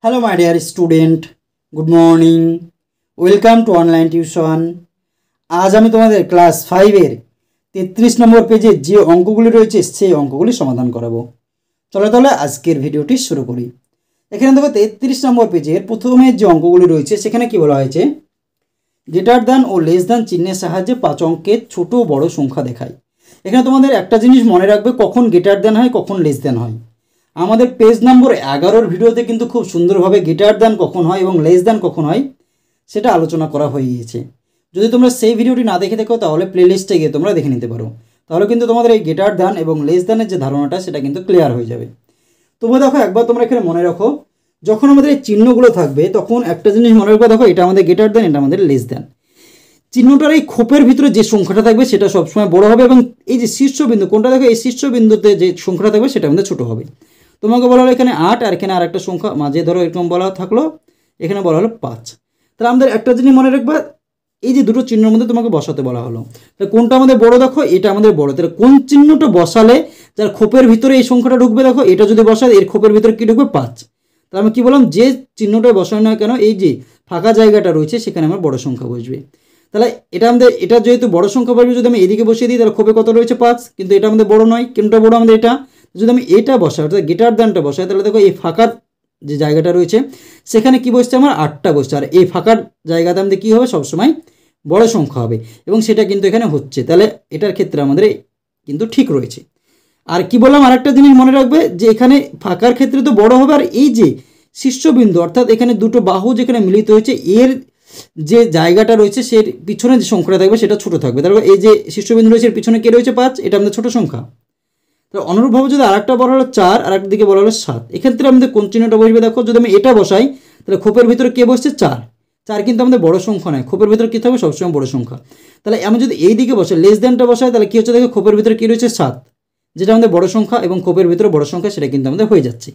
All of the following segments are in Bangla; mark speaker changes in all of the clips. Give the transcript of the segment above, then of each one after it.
Speaker 1: Hello my dear student, good morning. Welcome to online tuition. आज আমি তোমাদের ক্লাস 5 এর 33 নম্বর পেজে যে অঙ্কগুলি রয়েছে সেই অঙ্কগুলি সমাধান করাবো। চলো তাহলে আজকের ভিডিওটি শুরু করি। এখানে দেখো 33 নম্বর পেজের প্রথমে যে অঙ্কগুলি রয়েছে সেখানে কি বলা হয়েছে, গ্রেটার দ্যান ও লেস দ্যান চিহ্নের সাহায্যে 5 অঙ্কের ছোট ও বড় সংখ্যা দেখায়। এখানে তোমাদের একটা জিনিস মনে রাখবে, কখন গ্রেটার দ্যান হয় কখন লেস দ্যান হয়। আমাদের পেজ নম্বর 11 ভিডিওতে কিন্তু খুব সুন্দরভাবে গ্রেটার দ্যান কখন হয় এবং লেস দ্যান কখন হয় সেটা আলোচনা করা হয়ে গিয়েছে। যদি তোমরা সেই ভিডিওটি না দেখে থাকো তাহলে প্লেলিস্টে গিয়ে তোমরা দেখে নিতে পারো, তাহলে কিন্তু তোমাদের এই গ্রেটার দ্যান এবং লেস দ্যানের যে ধারণাটা সেটা কিন্তু ক্লিয়ার হয়ে যাবে। তোমরা দেখো একবার তোমরা এখানে মনে রাখো, যখন আমাদের এই চিহ্নগুলো থাকবে তখন একটা জিনিস মনে রাখবে, দেখো এটা আমাদের গ্রেটার দ্যান, এটা আমাদের লেস দ্যান। চিহ্নটার এই খোপের ভিতরে যে সংখ্যাটা থাকবে সেটা সবসময় বড় হবে এবং এই যে শীর্ষবিন্দু কোনটা দেখো, এই শীর্ষবিন্দুতে যে সংখ্যাটা থাকবে সেটা আমাদের ছোটো হবে। তোমাকে বলা হলো এখানে 8 আর এখানে আর একটা সংখ্যা মাঝে ধরো এরকম বলা থাকলো, এখানে বলা হলো 5। তাহলে আমাদের একটা জিনিস মনে রাখবা, এই যে দুটো চিহ্নের মধ্যে তোমাকে বসাতে বলা হলো, তাহলে কোনটা আমাদের বড় দেখো, এটা আমাদের বড়। তাহলে কোন চিহ্নটা বসালে যার খোপের ভিতরে এই সংখ্যাটা ঢুকবে, দেখো এটা যদি বসায় এর খোপের ভিতরে কি ঢুকবে, 5। তাহলে আমি কি বললাম, যে চিহ্নটা বসায় না কেন এই যে ফাঁকা জায়গাটা রয়েছে সেখানে আমার বড় সংখ্যা বসবে। তাহলে এটা আমাদের, এটা যেহেতু বড় সংখ্যা বসবে, যদি আমি এদিকে বসিয়ে দিই তাহলে খোপে কত রয়েছে, 5, কিন্তু এটা আমাদের বড় নয়, কোনটা বড় আমাদের এটা। যদি আমি এটা বসাই অর্থাৎ গ্রেটার দ্যানটা বসাই, তাহলে দেখো এই ফাঁকার যে জায়গাটা রয়েছে সেখানে কি বসছে, আমার 8টা বসছে, আর এই ফাঁকার জায়গাতে আমাদের কী হবে, সবসময় বড় সংখ্যা হবে এবং সেটা কিন্তু এখানে হচ্ছে। তাহলে এটার ক্ষেত্রে আমাদের কিন্তু ঠিক রয়েছে। আর কি বললাম, আরেকটা জিনিস মনে রাখবে যে এখানে ফাঁকার ক্ষেত্রে তো বড় হবে, আর এই যে শীর্ষবিন্দু অর্থাৎ এখানে দুটো বাহু যেখানে মিলিত হয়েছে এর যে জায়গাটা রয়েছে সে পিছনে যে সংখ্যাটা থাকবে সেটা ছোট থাকবে। তারপর এই যে শীর্ষবিন্দু রয়েছে এর পিছনে কে রয়েছে, 5, এটা আমাদের ছোট সংখ্যা। তাহলে অনুরূপভাবে যদি আরেকটা বলা হলো 4 আর একদিকে বলা হলো 7, এক্ষেত্রে আমাদের কোন চিহ্নটা বসবে দেখো, যদি আমি এটা বসাই তাহলে খোপের ভিতরে কে বসছে, 4 কিন্তু আমাদের বড় সংখ্যা নয়, খোপের ভিতরে কী থাকবে, সবসময় বড় সংখ্যা। তাহলে আমি যদি এই দিকে বসাই লেস দ্যানটা বসাই তাহলে কী হচ্ছে দেখো, খোপের ভিতরে কী রয়েছে, 7, যেটা আমাদের বড় সংখ্যা এবং খোপের ভিতরে বড় সংখ্যা সেটা কিন্তু আমাদের হয়ে যাচ্ছে।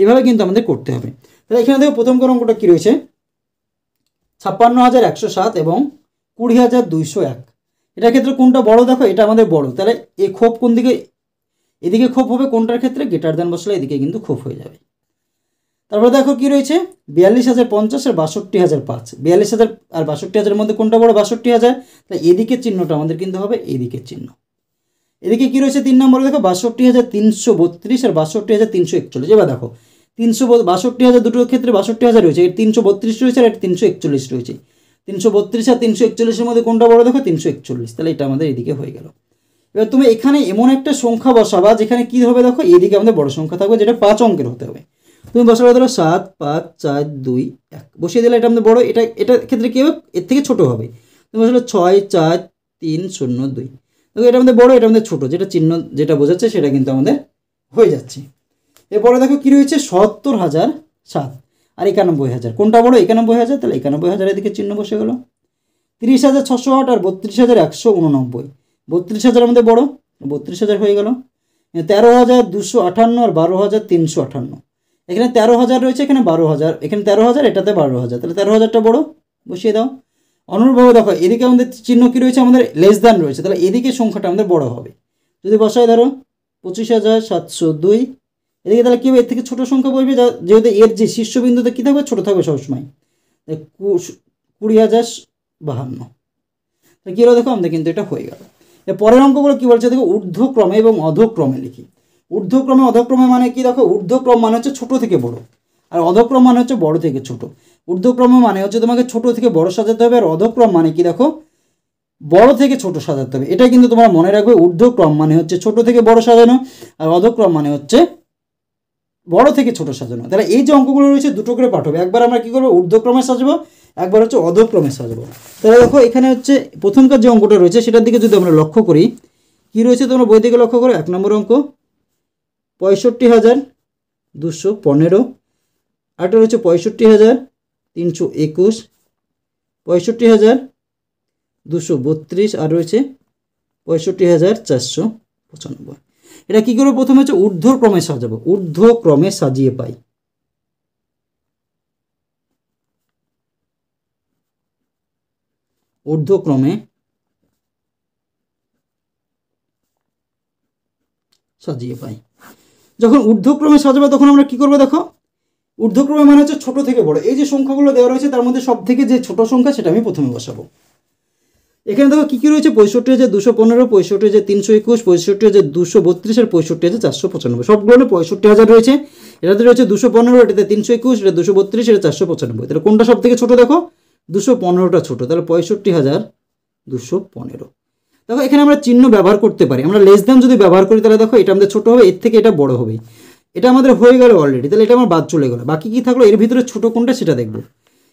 Speaker 1: এভাবে কিন্তু আমাদের করতে হবে। তাহলে এখানে দেখো প্রথম অঙ্কটা কী রয়েছে, 56,107 এবং 20,201। এটার ক্ষেত্রে কোনটা বড় দেখো, এটা আমাদের বড়। তাহলে এই খোপ কোন দিকে, এদিকে খোপ হবে, কোনটার ক্ষেত্রে গ্রেটার দ্যান বসলে এদিকে কিন্তু খোপ হয়ে যাবে। তারপরে দেখো কি রয়েছে, 42,050 আর 62,005। 42,000 আর 62,000 মধ্যে কোনটা বড়, 62,000। তাহলে এদিকে চিহ্নটা আমাদের কিন্তু হবে এইদিকের চিহ্ন। এদিকে কি রয়েছে 3 নম্বরে দেখো, 62,332 আর 62,341। এবার দেখো 62,000 দুটোর ক্ষেত্রে 62,000 রয়েছে, এর 332 রয়েছে আর এর 341 রয়েছে। 332 আর 341 মধ্যে কোনটা বড় দেখো, 341। তাহলে এটা আমাদের এদিকে হয়ে গেল। এবার তুমি এখানে এমন একটা সংখ্যা বসাবা যেখানে কি হবে দেখো, এদিকে আমাদের বড় সংখ্যা থাকবে যেটা 5 অঙ্কের হতে হবে। তুমি বসাবে ধরো 7, 5, 4, 2, 1 বসিয়ে দিলে এটা আমাদের বড়, এটার ক্ষেত্রে কী হবে, এর থেকে ছোট হবে। তুমি বসালে 6, 4, 3, 0, 2। দেখো এটা আমাদের বড়, এটা আমাদের ছোট, যেটা চিহ্ন যেটা বোঝাচ্ছে সেটা কিন্তু আমাদের হয়ে যাচ্ছে। এরপরে দেখো কী রয়েছে, 70,007 আর 91,000। কোনটা বড়, 91,000। তাহলে 91,000 এদিকে চিহ্ন বসে গেল। 30,608 আর 32,189। 32,000 আমাদের বড়, 32,000 হয়ে গেল। 13,258 আর 12,358। এখানে 13,000 রয়েছে, এখানে 12,000, এখানে 13,000, এটাতে 12,000, তাহলে 13,000টা বড়, বসিয়ে দাও। অনুরূপভাবে দেখো এদিকে আমাদের চিহ্ন কী রয়েছে, আমাদের লেস দ্যান রয়েছে, তাহলে এদিকে সংখ্যাটা আমাদের বড় হবে। যদি বসায় ধরো 25,702, এদিকে তাহলে কী হবে, এর থেকে ছোটো সংখ্যা বসবে, যেহেতু এর যে শীর্ষবিন্দুতে কী থাকবে, ছোটো থাকবে সবসময়। 20,052। কী হলো দেখো, আমাদের কিন্তু এটা হয়ে গেল। এর পরের অঙ্কগুলো কী বলছে দেখো, ঊর্ধ্বক্রমে এবং অধক্রমে লিখি। ঊর্ধ্বক্রমে অধক্রমে মানে কি দেখো, ঊর্ধ্বক্রম মানে হচ্ছে ছোট থেকে বড়, আর অধক্রম মানে হচ্ছে বড় থেকে ছোট। ঊর্ধ্বক্রমে মানে হচ্ছে তোমাকে ছোট থেকে বড় সাজাতে হবে, আর অধক্রম মানে কি দেখো, বড় থেকে ছোট সাজাতে হবে। এটা কিন্তু তোমরা মনে রাখবে, ঊর্ধ্বক্রম মানে হচ্ছে ছোট থেকে বড় সাজানো, আর অধক্রম মানে হচ্ছে বড় থেকে ছোট সাজানো। তাহলে এই যে অঙ্কগুলো রয়েছে দুটো করে পাঠ হবে, একবার আমরা কী করবো, ঊর্ধ্বক্রমে সাজাবো, একবার হচ্ছে অধক্রমে সাজাবো। তাহলে দেখো এখানে হচ্ছে প্রথমকার যে অঙ্কটা রয়েছে সেটার দিকে যদি আমরা লক্ষ্য করি, কী রয়েছে তোমরা বই থেকে লক্ষ্য করো, 1 নম্বর অঙ্ক 65,215। আরেকটা রয়েছে 65,321, 65,232 আর রয়েছে 65,495। এটা কী করবো, প্রথমে হচ্ছে ঊর্ধ্বক্রমে সাজাবো, ঊর্ধ্বক্রমে সাজিয়ে পাই। ঊর্ধ্বক্রমে সাজিয়ে পাই। যখন ঊর্ধ্বক্রমে সাজাবো তখন আমরা কী করবো দেখো, ঊর্ধ্বক্রমে মানে হচ্ছে ছোট থেকে বড়। এই যে সংখ্যাগুলো দেওয়া রয়েছে তার মধ্যে সব থেকে যে ছোট সংখ্যা সেটা আমি প্রথমে বসাবো। এখানে দেখো কী কী রয়েছে, 65,215, 65,321, 65,232 আর 65,495। সবগুলো 65,000 রয়েছে। এটাতে রয়েছে 215, এটাতে 321, এটা 232, এটা 495। তাহলে কোনটা সব থেকে ছোটো দেখো, 215টা ছোটো, তাহলে 65,215। দেখো এখানে আমরা চিহ্ন ব্যবহার করতে পারি। আমরা লেস দ্যান যদি ব্যবহার করি তাহলে দেখো এটা আমাদের ছোটো হবে, এর থেকে এটা বড় হবে। এটা আমাদের হয়ে গেল অলরেডি, তাহলে এটা আমার বাদ চলে গেলো। বাকি কী থাকলো, এর ভিতরে ছোটো কোনটা সেটা দেখবো।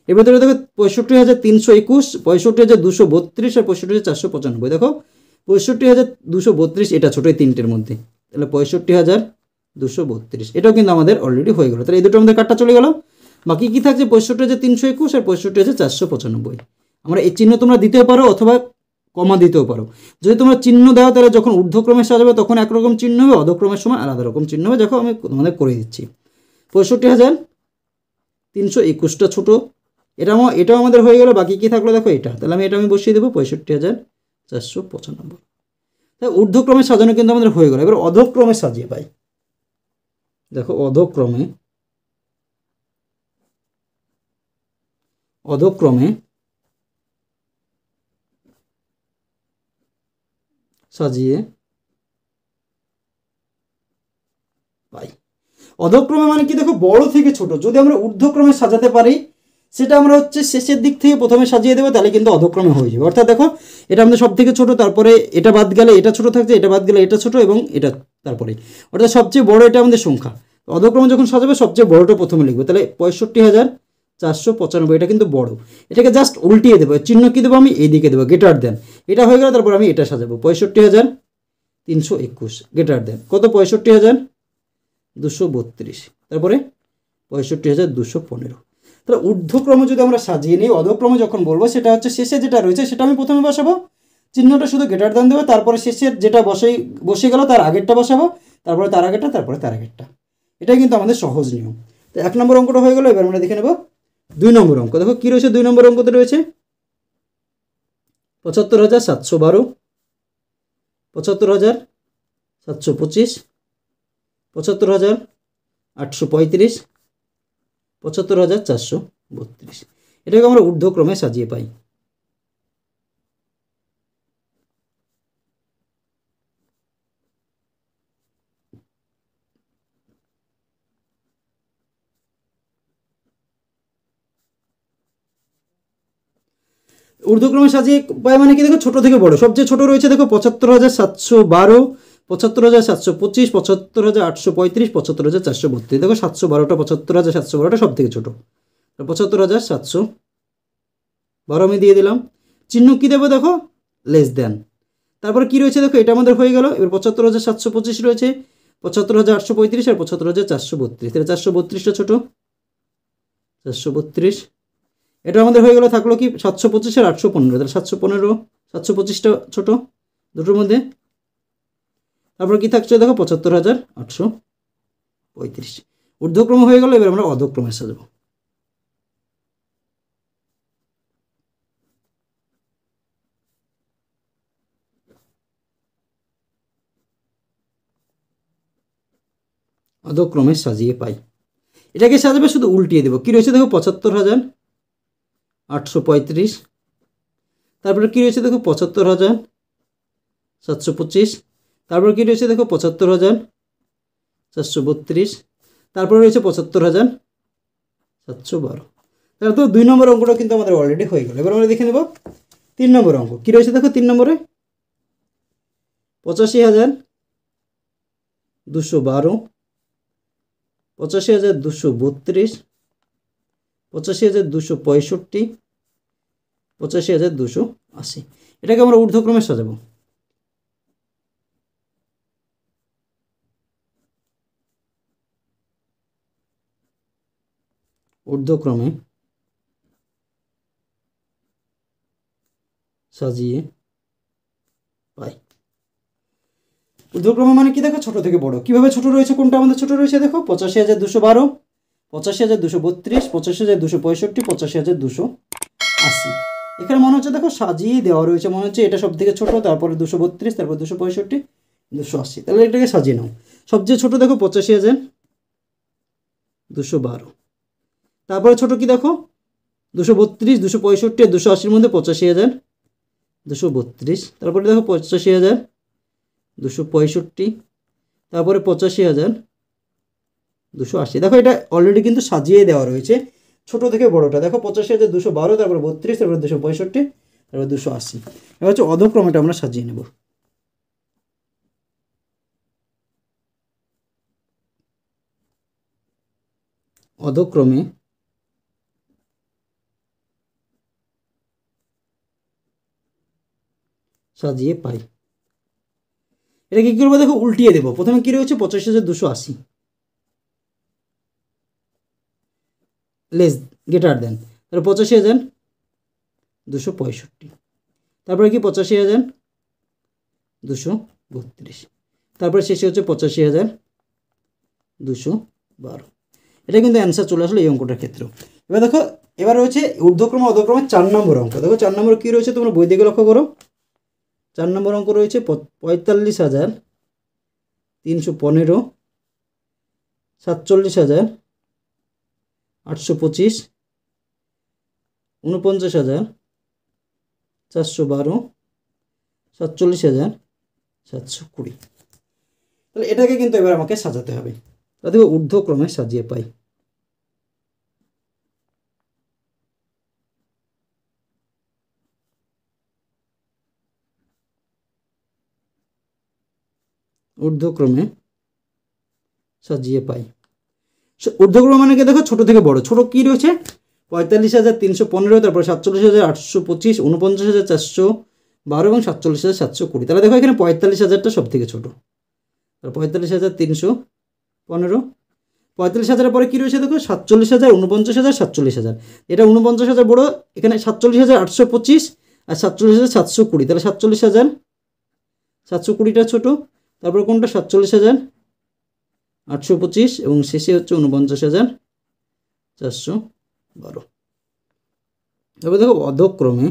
Speaker 1: এর ভিতরে দেখো 65,321, 65,232 আর 65,495। দেখো 65,232 এটা ছোটো, এই তিনটের মধ্যে, তাহলে 65,232 এটাও কিন্তু আমাদের অলরেডি হয়ে গেলো। তাহলে এই দুটো আমাদের কাটটা চলে গেল। বাকি কী থাকছে, 65,321 আর 65,495। আমরা এই চিহ্ন তোমরা দিতেও পারো অথবা কমা দিতেও পারো। যদি তোমরা চিহ্ন দাও তাহলে যখন ঊর্ধ্বক্রমে সাজাবে তখন একরকম চিহ্ন হবে, অধক্রমের সময় আলাদা রকম চিহ্ন হবে। দেখো আমি তোমাদের করে দিচ্ছি। 65,321টা ছোটো, এটাও আমাদের হয়ে গেল। বাকি কী থাকলো দেখো এটা, তাহলে এটা আমি বসিয়ে দেবো 65,495। তাই ঊর্ধ্বক্রমে সাজানো কিন্তু আমাদের হয়ে গেল। এবার অধক্রমে সাজিয়ে পাই। দেখো অধক্রমে সাজিয়ে পাই। অধক্রমে মানে কি দেখো, বড় থেকে ছোট। যদি আমরা ঊর্ধ্বক্রমে সাজাতে পারি সেটা আমরা হচ্ছে শেষের দিক থেকে প্রথমে সাজিয়ে দেবো, তাহলে কিন্তু অধক্রমে হয়ে যাবে। অর্থাৎ দেখো এটা আমাদের সব থেকে ছোট, তারপরে এটা বাদ গেলে এটা ছোট থাকছে, এটা বাদ গেলে এটা ছোট এবং এটা তারপরে, অর্থাৎ সবচেয়ে বড় এটা আমাদের সংখ্যা। অধক্রমে যখন সাজাবে সবচেয়ে বড়টা প্রথমে লিখবো। তাহলে 65,495 এটা কিন্তু বড়। এটাকে জাস্ট উল্টিয়ে দেবো, চিহ্ন কী দেবো আমি, এই দিকে দেবো, গ্রেটার দেন। এটা হয়ে গেল, তারপর আমি এটা সাজাবো 65,321 গ্রেটার দেন কত, 65,232, তারপরে 65,215। তাহলে ঊর্ধ্বক্রমে যদি আমরা সাজিয়ে নিই, অধক্রমে যখন বলবো সেটা হচ্ছে শেষে যেটা রয়েছে সেটা আমি প্রথমে বসাবো, চিহ্নটা শুধু গ্রেটার দেন দেবো, তারপরে শেষের যেটা বসে গেল তার আগেরটা বসাবো, তারপরে তার আগেরটা, তারপরে তার আগেরটা। এটাই কিন্তু আমাদের সহজ নিয়ম। তো 1 নম্বর অঙ্কটা হয়ে গেল। এবার আমরা দেখে নেব 2 নম্বর অঙ্ক। দেখো কী রয়েছে 2 নম্বর অঙ্কতে রয়েছে 75,712, 75,725, 75,835, 75,432। এটাকে আমরা ঊর্ধ্বক্রমে সাজিয়ে পাই। ঊর্ধ্বক্রমে সাজিয়ে পাই মানে কি দেখো, ছোট থেকে বড়। সবচেয়ে ছোট রয়েছে দেখো 75,712, 75,725, 75,835, 75,432। দেখো 712টা, 75,712টা সব থেকে ছোটো। 75,712 আমি দিয়ে দিলাম। চিহ্ন কী দেবো দেখো, লেস দেন। তারপরে কী রয়েছে দেখো, এটা আমাদের হয়ে গেল। এবার 75,725 রয়েছে, 75,835 আর 75,432। তাহলে 432টা ছোটো, 432। এটা আমাদের হয়ে গেল। থাকলো কি 725 আর 815, তাহলে 715, 725টা ছোটো দুটোর মধ্যে। তারপর কি থাকছে দেখো 75,835। ঊর্ধ্বক্রম হয়ে গেল। এবার আমরা অধক্রমে সাজাবো। অধক্রমে সাজিয়ে পাই। এটাকে সাজাবে শুধু উল্টিয়ে দেবো। কী রয়েছে দেখো 75,835, তারপরে কী রয়েছে দেখো 75,725, তারপর কী রয়েছে দেখো 75,432, তারপরে রয়েছে 75,712। তাহলে তো 2 নম্বর অঙ্কটা কিন্তু আমাদের অলরেডি হয়ে গেল। এবার আমরা দেখে নেব 3 নম্বর অঙ্ক। কী রয়েছে দেখো 3 নম্বরে 85,212, 85,232, 85,265, 85,280। এটাকে আমরা ঊর্ধ্বক্রমে সাজাবো। ঊর্ধ্বক্রমে সাজিয়ে পাই। ঊর্ধ্বক্রমে মানে কি দেখো, ছোট থেকে বড়। কিভাবে ছোট রয়েছে, কোনটা আমাদের ছোট রয়েছে দেখো 85,212, 85,232, 85,265, 85,280। এখানে মনে হচ্ছে দেখো সাজিয়ে দেওয়া রয়েছে, মনে হচ্ছে এটা সব থেকে ছোট, তারপরে 232, তারপর 265, 280। তাহলে এটাকে সাজিয়ে নাও। সবচেয়ে ছোট দেখো 85,212, তারপরে ছোট কি দেখো 232, 265 আর 280 মধ্যে 85,000, 232। তারপরে দেখো 85,000, 265, তারপরে 85,000, 280। দেখো এটা অলরেডি কিন্তু সাজিয়ে দেওয়া রয়েছে ছোট থেকে বড়টা। দেখো 85,212, তারপরে 32, তারপরে 265, তারপরে 280। এবার হচ্ছে অধক্রমেটা আমরা সাজিয়ে নেব। অধক্রমে সাজিয়ে পাই। এটা কি করবো দেখো উল্টিয়ে দেবো। প্রথমে কি রয়েছে 85,280 লেস গ্রেটার দেন, তারপরে 85,265, তারপরে কি 85,232, তারপরে শেষে হচ্ছে 85,212। এটা কিন্তু অ্যান্সার চলে আসলো এই অঙ্কটার ক্ষেত্রে। এবার দেখো এবার রয়েছে ঊর্ধ্বক্রমে অধক্রমে 4 নম্বর অঙ্ক। দেখো 4 নম্বর কী রয়েছে তোমরা বই দিকে লক্ষ্য করো। 4 নম্বর অঙ্ক রয়েছে 45,315, 47,825, 49,412, 47,720। তাহলে এটাকে কিন্তু এবার আমাকে সাজাতে হবে। তাহলে ঊর্ধ্বক্রমে সাজিয়ে পাই। ঊর্ধ্বক্রমে সাজিয়ে পাই। ঊর্ধ্বক্রম মানে কি দেখো ছোট থেকে বড়। ছোট কি রয়েছে 45,315, তারপরে 47,825, 49,412 এবং 47,720। তাহলে দেখো এখানে 45,000টা সব থেকে ছোট। 45,315, 45,000 পরে কী রয়েছে দেখো 47,000, 49,000, 47,000। এটা 49,000 বড়, এখানে 47,825 আর 47,720। তাহলে 47,720টা ছোট, তারপর কোনটা 47,825 এবং শেষে হচ্ছে 49,412। তারপর দেখো অধক্রমে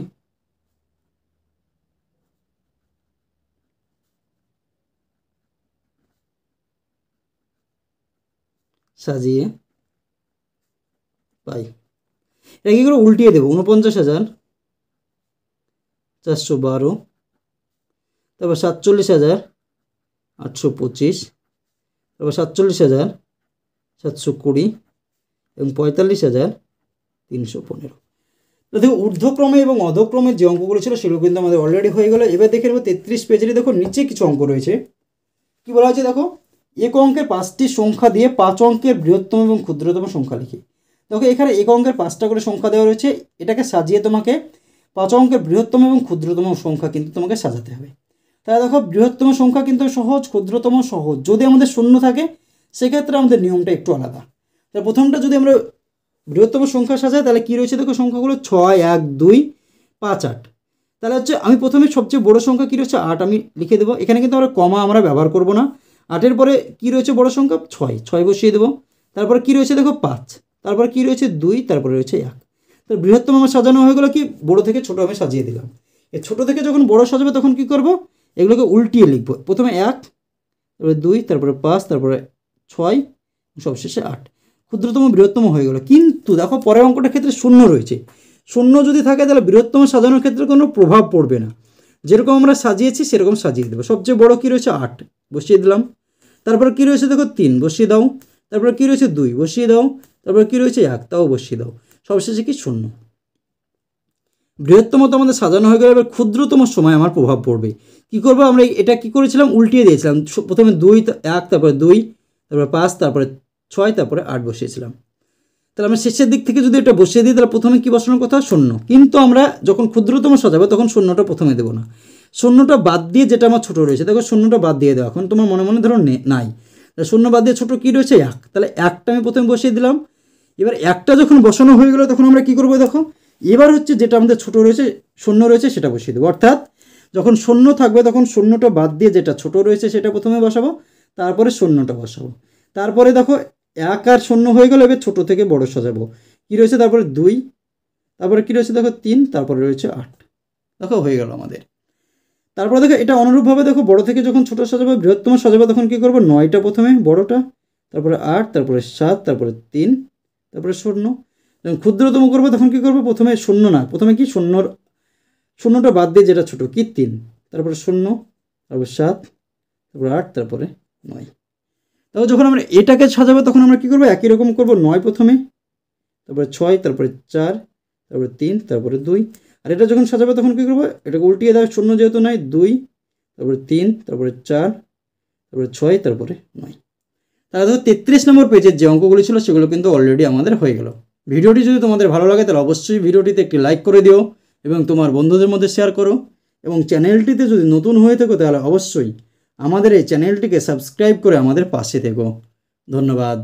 Speaker 1: সাজিয়ে পাই। এটা কী করে উল্টিয়ে দেবো 49,412, তারপর 47,825, তারপর 47,720 এবং 45,315। তো দেখো ঊর্ধ্বক্রমে এবং অধক্রমের যে অঙ্কগুলো ছিল সেগুলো কিন্তু আমাদের অলরেডি হয়ে গেলো। এবার দেখে নেবো 33 পেজেরই দেখো নিচে কিছু অঙ্ক রয়েছে। কি বলা হয়েছে দেখো এক অঙ্কের 5টি সংখ্যা দিয়ে 5 অঙ্কের বৃহত্তম এবং ক্ষুদ্রতম সংখ্যা লিখি। দেখো এখানে এক অঙ্কের 5টা করে সংখ্যা দেওয়া রয়েছে, এটাকে সাজিয়ে তোমাকে 5 অঙ্কের বৃহত্তম এবং ক্ষুদ্রতম সংখ্যা কিন্তু তোমাকে সাজাতে হবে। তাহলে দেখো বৃহত্তম সংখ্যা কিন্তু সহজ, ক্ষুদ্রতম সহজ। যদি আমাদের শূন্য থাকে সেক্ষেত্রে আমাদের নিয়মটা একটু আলাদা। তাহলে প্রথমটা যদি আমরা বৃহত্তম সংখ্যা সাজাই তাহলে কী রয়েছে দেখো সংখ্যাগুলো 6, 1, 2, 5, 8। তাহলে হচ্ছে আমি প্রথমে সবচেয়ে বড় সংখ্যা কী রয়েছে 8 আমি লিখে দেবো। এখানে কিন্তু আমরা কমা আমরা ব্যবহার করব না। 8-এর পরে কী রয়েছে বড় সংখ্যা 6 বসিয়ে দেবো। তারপরে কী রয়েছে দেখো 5, তারপরে কী রয়েছে 2, তারপরে রয়েছে 1। তো বৃহত্তম আমার সাজানো হয়ে গেলো, কি বড় থেকে ছোট আমি সাজিয়ে দিলাম। এই ছোটো থেকে যখন বড় সাজাবে তখন কি করব এগুলোকে উল্টিয়ে লিখবো। প্রথমে 1, তারপরে 2, তারপরে 5, তারপরে 6, সবশেষে 8। ক্ষুদ্রতম বৃহত্তম হয়ে গেল। কিন্তু দেখো পরের অঙ্কটার ক্ষেত্রে শূন্য রয়েছে। শূন্য যদি থাকে তাহলে বৃহত্তম সাজানোর ক্ষেত্রে কোনো প্রভাব পড়বে না, যেরকম আমরা সাজিয়েছি সেরকম সাজিয়ে দেবো। সবচেয়ে বড় কী রয়েছে 8 বসিয়ে দিলাম। তারপর কী রয়েছে দেখো 3 বসিয়ে দাও। তারপর কী রয়েছে 2 বসিয়ে দাও। তারপর কী রয়েছে 1 তাও বসিয়ে দাও। সবশেষে কি 0। বৃহত্তম তো আমাদের সাজানো হয়ে গেলে এবার ক্ষুদ্রতম সময় আমার প্রভাব পড়বে। কি করবো আমরা এটা কি করেছিলাম উল্টিয়ে দিয়েছিলাম। প্রথমে 2, 1, তারপরে 2, তারপরে 5, তারপরে 6, তারপরে 8 বসিয়েছিলাম। তাহলে আমরা শেষের দিক থেকে যদি এটা বসিয়ে দিই তাহলে প্রথমে কি বসানোর কথা 0। কিন্তু আমরা যখন ক্ষুদ্রতম সাজাবো তখন 0টা প্রথমে দেবো না। 0টা বাদ দিয়ে যেটা আমার ছোটো রয়েছে দেখো 0টা বাদ দিয়ে দেওয়া। এখন তোমার মনে মনে ধরো নাই, তাহলে 0 বাদ দিয়ে ছোটো কী রয়েছে 1। তাহলে 1টা আমি প্রথমে বসিয়ে দিলাম। এবার 1টা যখন বসানো হয়ে গেলো তখন আমরা কী করবো দেখো এবার হচ্ছে যেটা আমাদের ছোটো রয়েছে 0 রয়েছে সেটা বসিয়ে দেবো। অর্থাৎ যখন 0 থাকবে তখন 0টা বাদ দিয়ে যেটা ছোটো রয়েছে সেটা প্রথমে বসাবো, তারপরে 0টা বসাবো। তারপরে দেখো 1 আর 0 হয়ে গেলো, এবার ছোটো থেকে বড় সাজাবো। কী রয়েছে তারপরে 2, তারপরে কী রয়েছে দেখো 3, তারপরে রয়েছে 8। দেখো হয়ে গেল আমাদের। তারপরে দেখো এটা অনুরূপভাবে দেখো বড় থেকে যখন ছোটো সাজাবো বৃহত্তম সাজাবো তখন কী করবো 9টা প্রথমে বড়টা, তারপরে 8, তারপরে 7, তারপরে 3, তারপরে 0। যখন ক্ষুদ্রতম করবো তখন কী করবো, প্রথমে শূন্য না, প্রথমে কি শূন্যটা বাদ দিয়ে যেটা ছোটো কি 3, তারপরে 0, তারপর 7, তারপরে 8, তারপরে 9। তারপর যখন আমরা এটাকে সাজাবো তখন আমরা কী করবো, একই রকম করবো, 9 প্রথমে, তারপরে 6, তারপরে 4, তারপরে 3, তারপরে 2। আর এটা যখন সাজাবো তখন কী করবো, এটাকে উল্টিয়ে দেওয়া, 0 যেহেতু নয় 2, তারপরে 3, তারপরে 4, তারপরে 6, তারপরে 9। তাহলে ধরো 33 নম্বর পেজের যে অঙ্কগুলি ছিল সেগুলো কিন্তু অলরেডি আমাদের হয়ে গেল। ভিডিওটি যদি তোমাদের ভালো লাগে তাহলে অবশ্যই ভিডিওটিতে একটি লাইক করে দিও এবং তোমার বন্ধুদের মধ্যে শেয়ার করো, এবং চ্যানেলটিতে যদি নতুন হয়ে থাকো তাহলে অবশ্যই আমাদের এই চ্যানেলটিকে সাবস্ক্রাইব করে আমাদের পাশে থেকো। ধন্যবাদ।